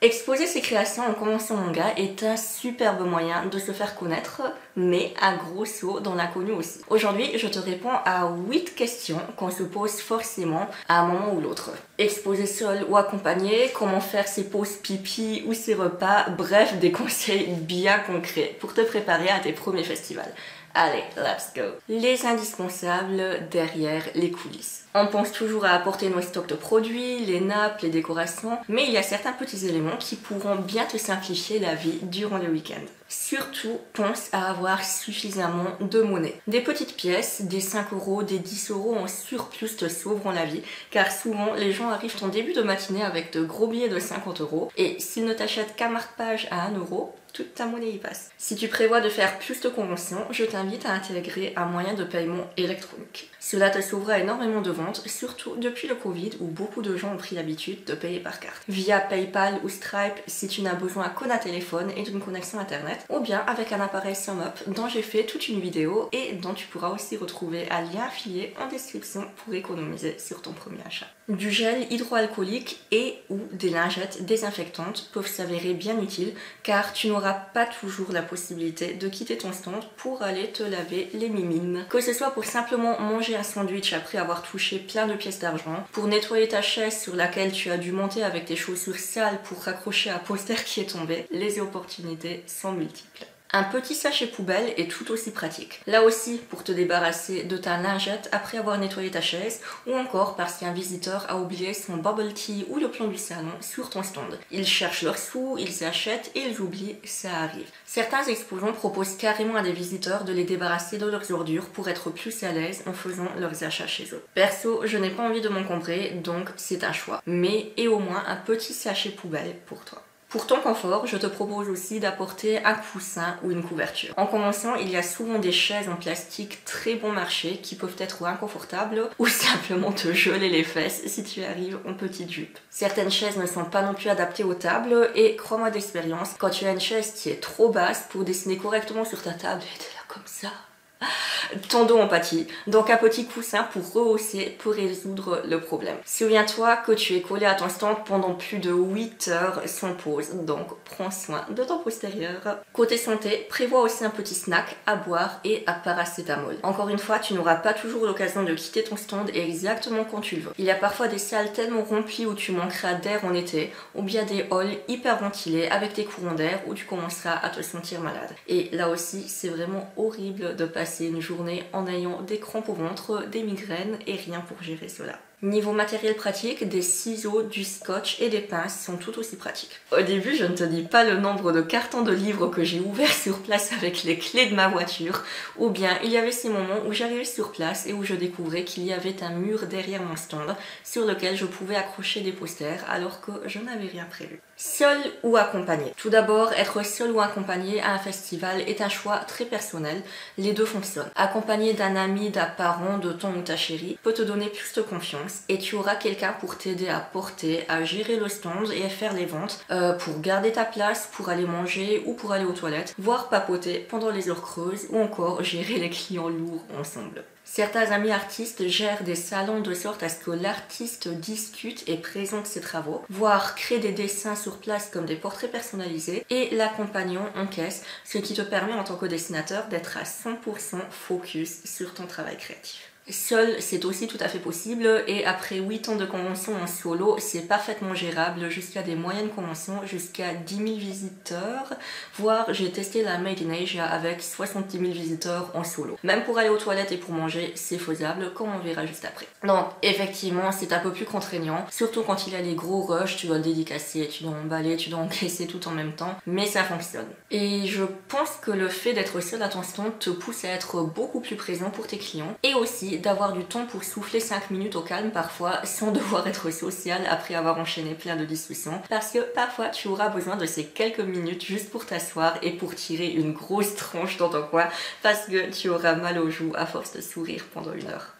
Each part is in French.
Exposer ses créations en commençant manga est un superbe moyen de se faire connaître, mais un gros saut dans l'inconnu aussi. Aujourd'hui, je te réponds à 8 questions qu'on se pose forcément à un moment ou l'autre. Exposer seul ou accompagné, comment faire ses pauses pipi ou ses repas, bref, des conseils bien concrets pour te préparer à tes premiers festivals. Allez, let's go. Les indispensables derrière les coulisses. On pense toujours à apporter nos stocks de produits, les nappes, les décorations, mais il y a certains petits éléments qui pourront bien te simplifier la vie durant le week-end. Surtout, pense à avoir suffisamment de monnaie. Des petites pièces, des 5 euros, des 10 euros en surplus te sauveront la vie, car souvent les gens arrivent en début de matinée avec de gros billets de 50 euros, et s'ils ne t'achètent qu'un marque-page à 1 euro, toute ta monnaie y passe. Si tu prévois de faire plus de conventions, je t'invite à intégrer un moyen de paiement électronique. Cela te sauvera énormément de ventes, surtout depuis le Covid où beaucoup de gens ont pris l'habitude de payer par carte. Via PayPal ou Stripe si tu n'as besoin que d'un téléphone et d'une connexion internet, ou bien avec un appareil SumUp dont j'ai fait toute une vidéo et dont tu pourras aussi retrouver un lien affilié en description pour économiser sur ton premier achat. Du gel hydroalcoolique et ou des lingettes désinfectantes peuvent s'avérer bien utiles car tu n'auras pas toujours la possibilité de quitter ton stand pour aller te laver les mimines. Que ce soit pour simplement manger un sandwich après avoir touché plein de pièces d'argent, pour nettoyer ta chaise sur laquelle tu as dû monter avec tes chaussures sales pour raccrocher un poster qui est tombé, les opportunités sont multiples. Un petit sachet poubelle est tout aussi pratique. Là aussi, pour te débarrasser de ta lingette après avoir nettoyé ta chaise, ou encore parce qu'un visiteur a oublié son bubble tea ou le plan du salon sur ton stand. Ils cherchent leurs sous, ils achètent et ils oublient, ça arrive. Certains exposants proposent carrément à des visiteurs de les débarrasser de leurs ordures pour être plus à l'aise en faisant leurs achats chez eux. Perso, je n'ai pas envie de m'encombrer, donc c'est un choix. Mais et au moins un petit sachet poubelle pour toi. Pour ton confort, je te propose aussi d'apporter un coussin ou une couverture. En commençant, il y a souvent des chaises en plastique très bon marché qui peuvent être inconfortables ou simplement te geler les fesses si tu arrives en petite jupe. Certaines chaises ne sont pas non plus adaptées aux tables et crois-moi d'expérience, quand tu as une chaise qui est trop basse pour dessiner correctement sur ta table et t'es là comme ça, ton dos en pâtit, donc un petit coussin pour rehausser, pour résoudre le problème. Souviens-toi que tu es collé à ton stand pendant plus de 8 heures sans pause, donc prends soin de ton postérieur. Côté santé, prévois aussi un petit snack à boire et à paracétamol. Encore une fois, tu n'auras pas toujours l'occasion de quitter ton stand exactement quand tu le veux. Il y a parfois des salles tellement remplies où tu manqueras d'air en été, ou bien des halls hyper ventilés avec des courants d'air où tu commenceras à te sentir malade. Et là aussi, c'est vraiment horrible de passer une journée en ayant des crampes au ventre, des migraines et rien pour gérer cela. Niveau matériel pratique, des ciseaux, du scotch et des pinces sont tout aussi pratiques. Au début, je ne te dis pas le nombre de cartons de livres que j'ai ouverts sur place avec les clés de ma voiture, ou bien il y avait ces moments où j'arrivais sur place et où je découvrais qu'il y avait un mur derrière mon stand sur lequel je pouvais accrocher des posters alors que je n'avais rien prévu. Seul ou accompagné. Tout d'abord, être seul ou accompagné à un festival est un choix très personnel. Les deux fonctionnent. Accompagné d'un ami, d'un parent, de ton ou ta chérie peut te donner plus de confiance et tu auras quelqu'un pour t'aider à porter, à gérer le stand et à faire les ventes, pour garder ta place, pour aller manger ou pour aller aux toilettes, voire papoter pendant les heures creuses ou encore gérer les clients lourds ensemble. Certains amis artistes gèrent des salons de sorte à ce que l'artiste discute et présente ses travaux, voire crée des dessins sur place comme des portraits personnalisés et l'accompagnant encaisse, ce qui te permet en tant que dessinateur d'être à 100% focus sur ton travail créatif. Seul, c'est aussi tout à fait possible et après 8 ans de convention en solo, c'est parfaitement gérable jusqu'à des moyennes conventions, jusqu'à 10 000 visiteurs, voire j'ai testé la Made in Asia avec 70 000 visiteurs en solo. Même pour aller aux toilettes et pour manger, c'est faisable, comme on verra juste après. Donc effectivement, c'est un peu plus contraignant, surtout quand il y a les gros rushs, tu dois dédicacer, tu dois emballer, tu dois encaisser tout en même temps, mais ça fonctionne. Et je pense que le fait d'être seul à ton stand te pousse à être beaucoup plus présent pour tes clients et aussi d'avoir du temps pour souffler 5 minutes au calme parfois sans devoir être social après avoir enchaîné plein de discussions parce que parfois tu auras besoin de ces quelques minutes juste pour t'asseoir et pour tirer une grosse tranche dans ton coin parce que tu auras mal aux joues à force de sourire pendant 1 heure.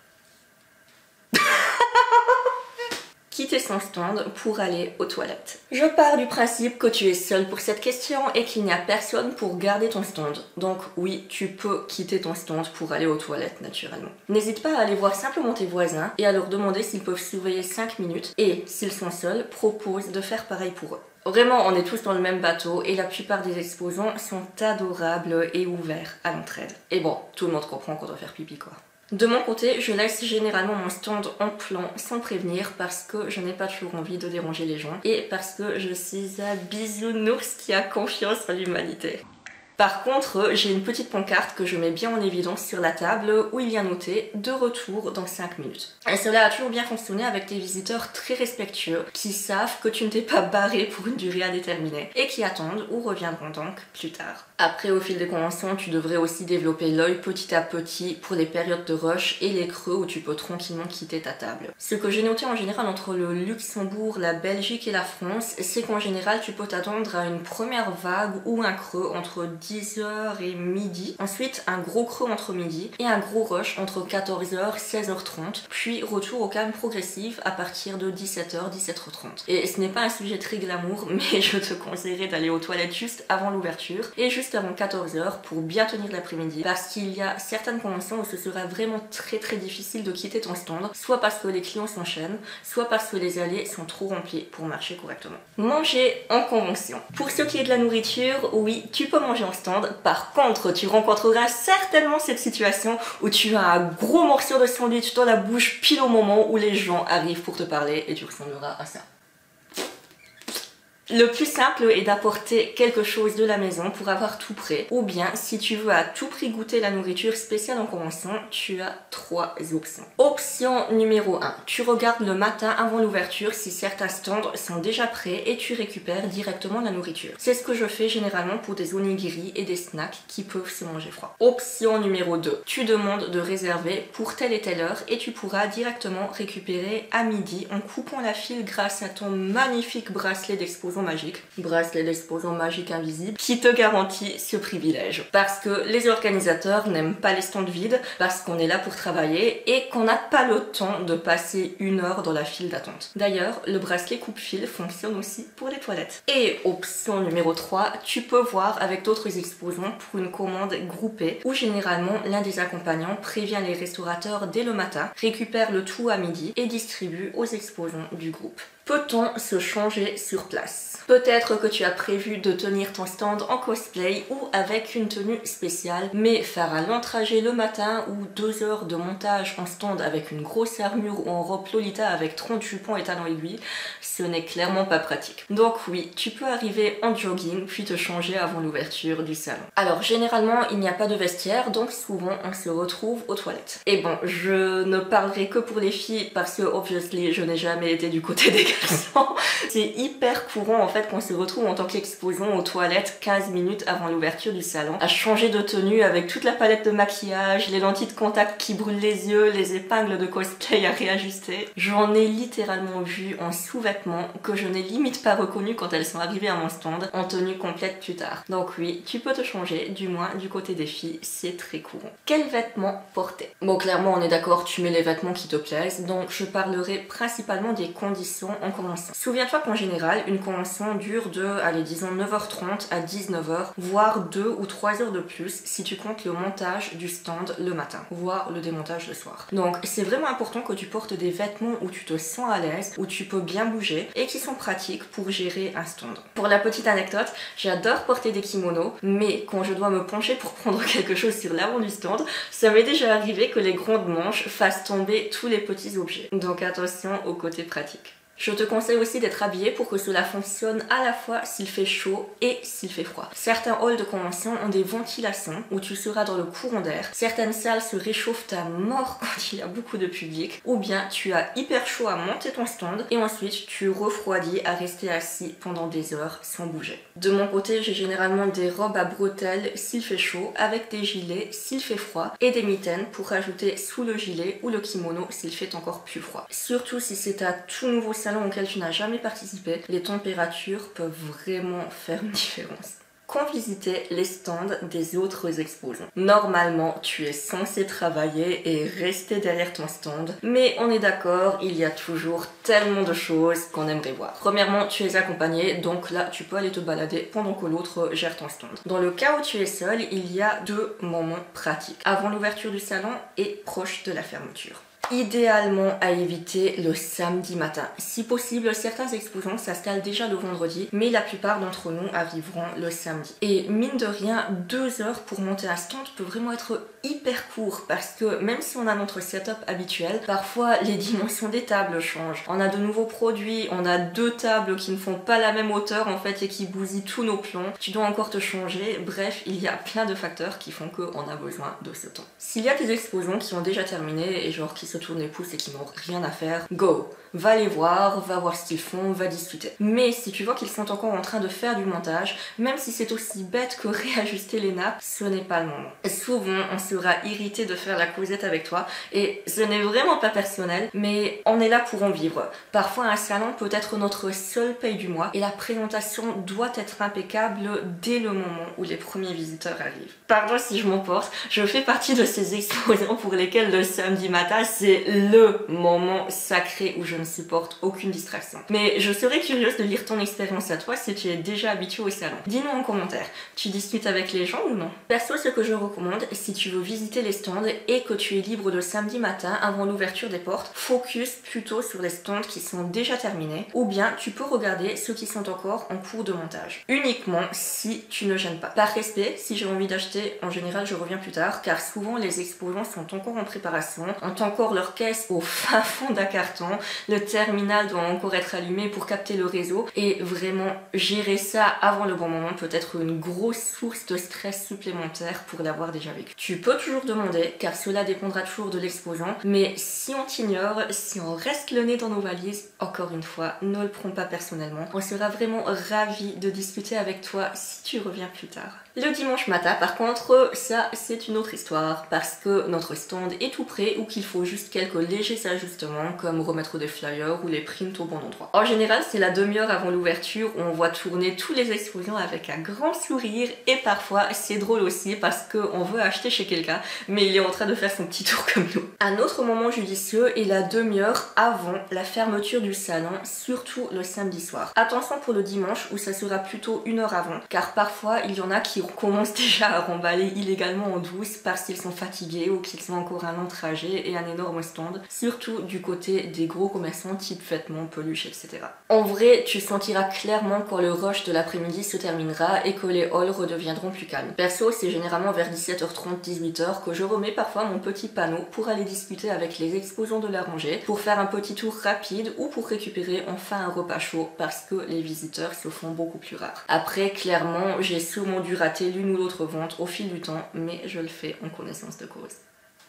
Quitter son stand pour aller aux toilettes. Je pars du principe que tu es seul pour cette question et qu'il n'y a personne pour garder ton stand. Donc oui, tu peux quitter ton stand pour aller aux toilettes naturellement. N'hésite pas à aller voir simplement tes voisins et à leur demander s'ils peuvent surveiller 5 minutes et s'ils sont seuls, propose de faire pareil pour eux. Vraiment, on est tous dans le même bateau et la plupart des exposants sont adorables et ouverts à l'entraide. Et bon, tout le monde comprend qu'on doit faire pipi quoi. De mon côté, je laisse généralement mon stand en plan sans prévenir parce que je n'ai pas toujours envie de déranger les gens et parce que je suis un bisounours qui a confiance en l'humanité. Par contre, j'ai une petite pancarte que je mets bien en évidence sur la table où il y a noté « De retour dans 5 minutes ». Et cela a toujours bien fonctionné avec des visiteurs très respectueux qui savent que tu ne t'es pas barré pour une durée indéterminée et qui attendent ou reviendront donc plus tard. Après, au fil des conventions, tu devrais aussi développer l'œil petit à petit pour les périodes de rush et les creux où tu peux tranquillement quitter ta table. Ce que j'ai noté en général entre le Luxembourg, la Belgique et la France, c'est qu'en général, tu peux t'attendre à une première vague ou un creux entre 10h et midi. Ensuite, un gros creux entre midi et un gros rush entre 14h et 16h30. Puis, retour au calme progressif à partir de 17h, 17h30. Et ce n'est pas un sujet très glamour, mais je te conseillerais d'aller aux toilettes juste avant l'ouverture et juste avant 14h pour bien tenir l'après-midi parce qu'il y a certaines conventions où ce sera vraiment très difficile de quitter ton stand, soit parce que les clients s'enchaînent, soit parce que les allées sont trop remplies pour marcher correctement. Manger en convention. Pour ce qui est de la nourriture, oui, tu peux manger en stand. Par contre, tu rencontreras certainement cette situation où tu as un gros morceau de sandwich dans la bouche pile au moment où les gens arrivent pour te parler et tu ressembleras à ça. Le plus simple est d'apporter quelque chose de la maison pour avoir tout prêt. Ou bien, si tu veux à tout prix goûter la nourriture spéciale en convention, tu as 3 options. Option numéro 1. Tu regardes le matin avant l'ouverture si certains stands sont déjà prêts et tu récupères directement la nourriture. C'est ce que je fais généralement pour des onigiri et des snacks qui peuvent se manger froid. Option numéro 2. Tu demandes de réserver pour telle et telle heure et tu pourras directement récupérer à midi en coupant la file grâce à ton magnifique bracelet d'exposant magique, bracelet d'exposant magique invisible, qui te garantit ce privilège. Parce que les organisateurs n'aiment pas les stands vides, parce qu'on est là pour travailler et qu'on n'a pas le temps de passer 1 heure dans la file d'attente. D'ailleurs, le bracelet coupe-fil fonctionne aussi pour les toilettes. Et option numéro 3, tu peux voir avec d'autres exposants pour une commande groupée, où généralement l'un des accompagnants prévient les restaurateurs dès le matin, récupère le tout à midi et distribue aux exposants du groupe. Peut-on se changer sur place? Peut-être que tu as prévu de tenir ton stand en cosplay ou avec une tenue spéciale, mais faire un long trajet le matin ou 2 heures de montage en stand avec une grosse armure ou en robe Lolita avec 30 jupons et talons aiguilles, ce n'est clairement pas pratique. Donc oui, tu peux arriver en jogging puis te changer avant l'ouverture du salon. Alors généralement, il n'y a pas de vestiaire, donc souvent on se retrouve aux toilettes. Et bon, je ne parlerai que pour les filles parce que obviously je n'ai jamais été du côté des garçons. C'est hyper courant en fait qu'on se retrouve en tant qu'exposant aux toilettes 15 minutes avant l'ouverture du salon, à changer de tenue avec toute la palette de maquillage, les lentilles de contact qui brûlent les yeux, les épingles de cosplay à réajuster. J'en ai littéralement vu en sous-vêtements que je n'ai limite pas reconnu quand elles sont arrivées à mon stand en tenue complète plus tard. Donc oui, tu peux te changer, du moins du côté des filles, c'est très courant. Quels vêtements porter? Bon, clairement on est d'accord, tu mets les vêtements qui te plaisent, donc je parlerai principalement des conditions en convention. Souviens-toi qu'en général, une convention dure de, allez, disons 9h30 à 19h, voire 2 ou 3 heures de plus si tu comptes le montage du stand le matin, voire le démontage le soir. Donc c'est vraiment important que tu portes des vêtements où tu te sens à l'aise, où tu peux bien bouger et qui sont pratiques pour gérer un stand. Pour la petite anecdote, j'adore porter des kimonos, mais quand je dois me pencher pour prendre quelque chose sur l'avant du stand, ça m'est déjà arrivé que les grandes manches fassent tomber tous les petits objets. Donc attention au côté pratique. Je te conseille aussi d'être habillé pour que cela fonctionne à la fois s'il fait chaud et s'il fait froid. Certains halls de convention ont des ventilations où tu seras dans le courant d'air. Certaines salles se réchauffent à mort quand il y a beaucoup de public. Ou bien tu as hyper chaud à monter ton stand et ensuite tu refroidis à rester assis pendant des heures sans bouger. De mon côté, j'ai généralement des robes à bretelles s'il fait chaud avec des gilets s'il fait froid et des mitaines pour rajouter sous le gilet ou le kimono s'il fait encore plus froid. Surtout si c'est un tout nouveau salon auquel tu n'as jamais participé, les températures peuvent vraiment faire une différence. Quand visiter les stands des autres exposants. Normalement, tu es censé travailler et rester derrière ton stand, mais on est d'accord, il y a toujours tellement de choses qu'on aimerait voir. Premièrement, tu es accompagné, donc là, tu peux aller te balader pendant que l'autre gère ton stand. Dans le cas où tu es seul, il y a 2 moments pratiques, avant l'ouverture du salon et proche de la fermeture. Idéalement à éviter le samedi matin. Si possible, certains exposants s'installent déjà le vendredi, mais la plupart d'entre nous arriveront le samedi. Et mine de rien, 2 heures pour monter un stand peut vraiment être hyper court parce que même si on a notre setup habituel, parfois les dimensions des tables changent. On a de nouveaux produits, on a 2 tables qui ne font pas la même hauteur en fait et qui bousillent tous nos plombs. Tu dois encore te changer. Bref, il y a plein de facteurs qui font qu'on a besoin de ce temps. S'il y a des exposants qui ont déjà terminé et genre qui se tournent les pouces et qui n'ont rien à faire, go! Va les voir, va voir ce qu'ils font, va discuter. Mais si tu vois qu'ils sont encore en train de faire du montage, même si c'est aussi bête que réajuster les nappes, ce n'est pas le moment. Souvent, on sera irrité de faire la causette avec toi et ce n'est vraiment pas personnel, mais on est là pour en vivre. Parfois, un salon peut être notre seule paye du mois et la présentation doit être impeccable dès le moment où les premiers visiteurs arrivent. Pardon si je m'emporte, je fais partie de ces exposants pour lesquels le samedi matin, c'est le moment sacré où je ne supporte aucune distraction. Mais je serais curieuse de lire ton expérience à toi si tu es déjà habitué au salon. Dis-nous en commentaire, tu discutes avec les gens ou non? Perso, ce que je recommande, si tu veux visiter les stands et que tu es libre le samedi matin avant l'ouverture des portes, focus plutôt sur les stands qui sont déjà terminés ou bien tu peux regarder ceux qui sont encore en cours de montage. Uniquement si tu ne gênes pas. Par respect, si j'ai envie d'acheter, en général je reviens plus tard car souvent les exposants sont encore en préparation, ont encore leur caisse au fin fond d'un carton, le terminal doit encore être allumé pour capter le réseau et vraiment gérer ça avant le bon moment peut être une grosse source de stress supplémentaire pour l'avoir déjà vécu. Tu peux toujours demander car cela dépendra toujours de l'exposant, mais si on t'ignore, si on reste le nez dans nos valises, encore une fois, ne le prends pas personnellement. On sera vraiment ravis de discuter avec toi si tu reviens plus tard. Le dimanche matin, par contre, ça c'est une autre histoire parce que notre stand est tout prêt ou qu'il faut juste quelques légers ajustements comme remettre des flyers ou les prints au bon endroit. En général, c'est la demi-heure avant l'ouverture où on voit tourner tous les exposants avec un grand sourire et parfois c'est drôle aussi parce qu'on veut acheter chez quelqu'un mais il est en train de faire son petit tour comme nous. Un autre moment judicieux est la demi-heure avant la fermeture du salon, surtout le samedi soir. Attention pour le dimanche où ça sera plutôt 1 heure avant car parfois il y en a qui commencent déjà à remballer illégalement en douce parce qu'ils sont fatigués ou qu'ils ont encore un long trajet et un énorme stand, surtout du côté des gros commerçants type vêtements, peluches, etc. En vrai, tu sentiras clairement quand le rush de l'après-midi se terminera et que les halls redeviendront plus calmes. Perso, c'est généralement vers 17h30, 18h que je remets parfois mon petit panneau pour aller discuter avec les exposants de la rangée, pour faire un petit tour rapide ou pour récupérer enfin un repas chaud parce que les visiteurs se font beaucoup plus rares. Après, clairement, j'ai sûrement dû rater l'une ou l'autre vente au fil du temps, mais je le fais en connaissance de cause.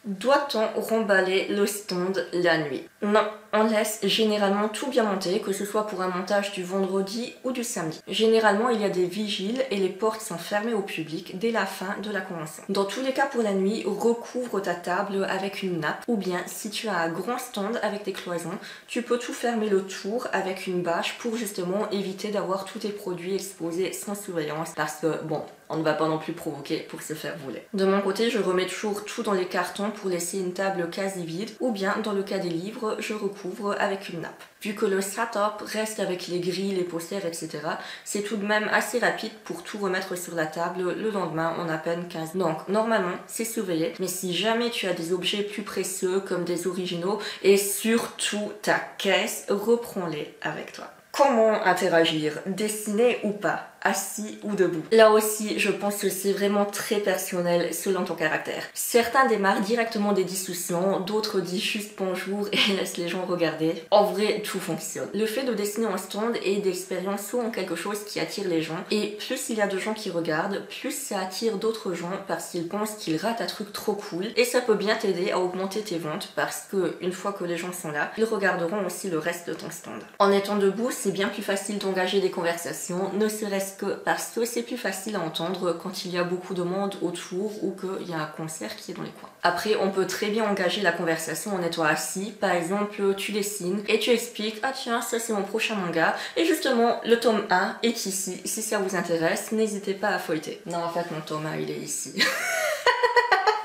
Doit-on remballer le stand la nuit? Non, on laisse généralement tout bien monter, que ce soit pour un montage du vendredi ou du samedi. Généralement, il y a des vigiles et les portes sont fermées au public dès la fin de la convention. Dans tous les cas, pour la nuit, recouvre ta table avec une nappe ou bien si tu as un grand stand avec des cloisons, tu peux tout fermer le tour avec une bâche pour justement éviter d'avoir tous tes produits exposés sans surveillance parce que bon, on ne va pas non plus provoquer pour se faire voler. De mon côté, je remets toujours tout dans les cartons pour laisser une table quasi vide ou bien dans le cas des livres, je recouvre avec une nappe. Vu que le setup reste avec les grilles, les posters, etc., c'est tout de même assez rapide pour tout remettre sur la table le lendemain en à peine 15 minutes. Donc normalement, c'est surveillé, mais si jamais tu as des objets plus précieux comme des originaux et surtout ta caisse, reprends-les avec toi. Comment interagir? Dessiner ou pas? Assis ou debout. Là aussi, je pense que c'est vraiment très personnel selon ton caractère. Certains démarrent directement des discussions, d'autres disent juste bonjour et laissent les gens regarder. En vrai, tout fonctionne. Le fait de dessiner en stand et d'expérience sont quelque chose qui attire les gens. Et plus il y a de gens qui regardent, plus ça attire d'autres gens parce qu'ils pensent qu'ils ratent un truc trop cool. Et ça peut bien t'aider à augmenter tes ventes parce que une fois que les gens sont là, ils regarderont aussi le reste de ton stand. En étant debout, c'est bien plus facile d'engager des conversations, ne serait-ce que parce que c'est plus facile à entendre quand il y a beaucoup de monde autour ou qu'il y a un concert qui est dans les coins. Après, on peut très bien engager la conversation en étant assis. Par exemple, tu dessines et tu expliques « Ah tiens, ça c'est mon prochain manga. Et justement, le tome 1 est ici. Si ça vous intéresse, n'hésitez pas à feuilleter. » Non, en fait, mon tome 1, il est ici.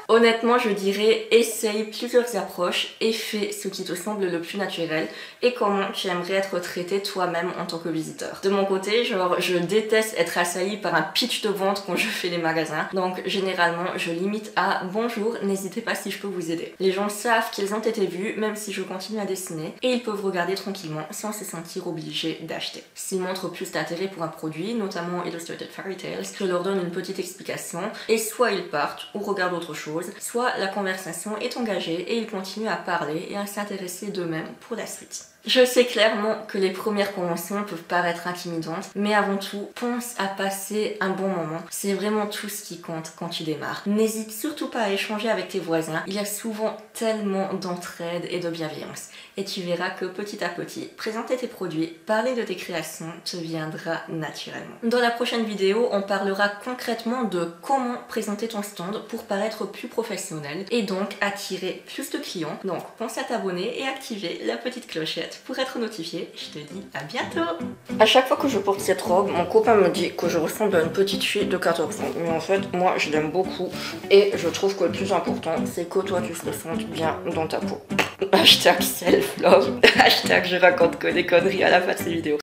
Honnêtement, je dirais essaye plusieurs approches et fais ce qui te semble le plus naturel et comment tu aimerais être traité toi-même en tant que visiteur. De mon côté, genre, je déteste être assaillie par un pitch de vente quand je fais les magasins, donc généralement je limite à bonjour, n'hésitez pas si je peux vous aider. Les gens savent qu'ils ont été vus même si je continue à dessiner et ils peuvent regarder tranquillement sans se sentir obligés d'acheter. S'ils montrent plus d'intérêt pour un produit, notamment Illustrated Fairy Tales, je leur donne une petite explication et soit ils partent ou regardent autre chose, soit la conversation est engagée et ils continuent à parler et à s'intéresser d'eux-mêmes pour la suite. Je sais clairement que les premières conventions peuvent paraître intimidantes, mais avant tout, pense à passer un bon moment. C'est vraiment tout ce qui compte quand tu démarres. N'hésite surtout pas à échanger avec tes voisins. Il y a souvent tellement d'entraide et de bienveillance. Et tu verras que petit à petit, présenter tes produits, parler de tes créations te viendra naturellement. Dans la prochaine vidéo, on parlera concrètement de comment présenter ton stand pour paraître plus professionnel et donc attirer plus de clients. Donc pense à t'abonner et activer la petite clochette pour être notifié. Je te dis à bientôt. À chaque fois que je porte cette robe, mon copain me dit que je ressemble à une petite fille de 14 ans. Mais en fait, moi, je l'aime beaucoup. Et je trouve que le plus important, c'est que toi, tu te sentes bien dans ta peau. Hashtag self-love. Hashtag je raconte que des conneries à la fin de ces vidéos.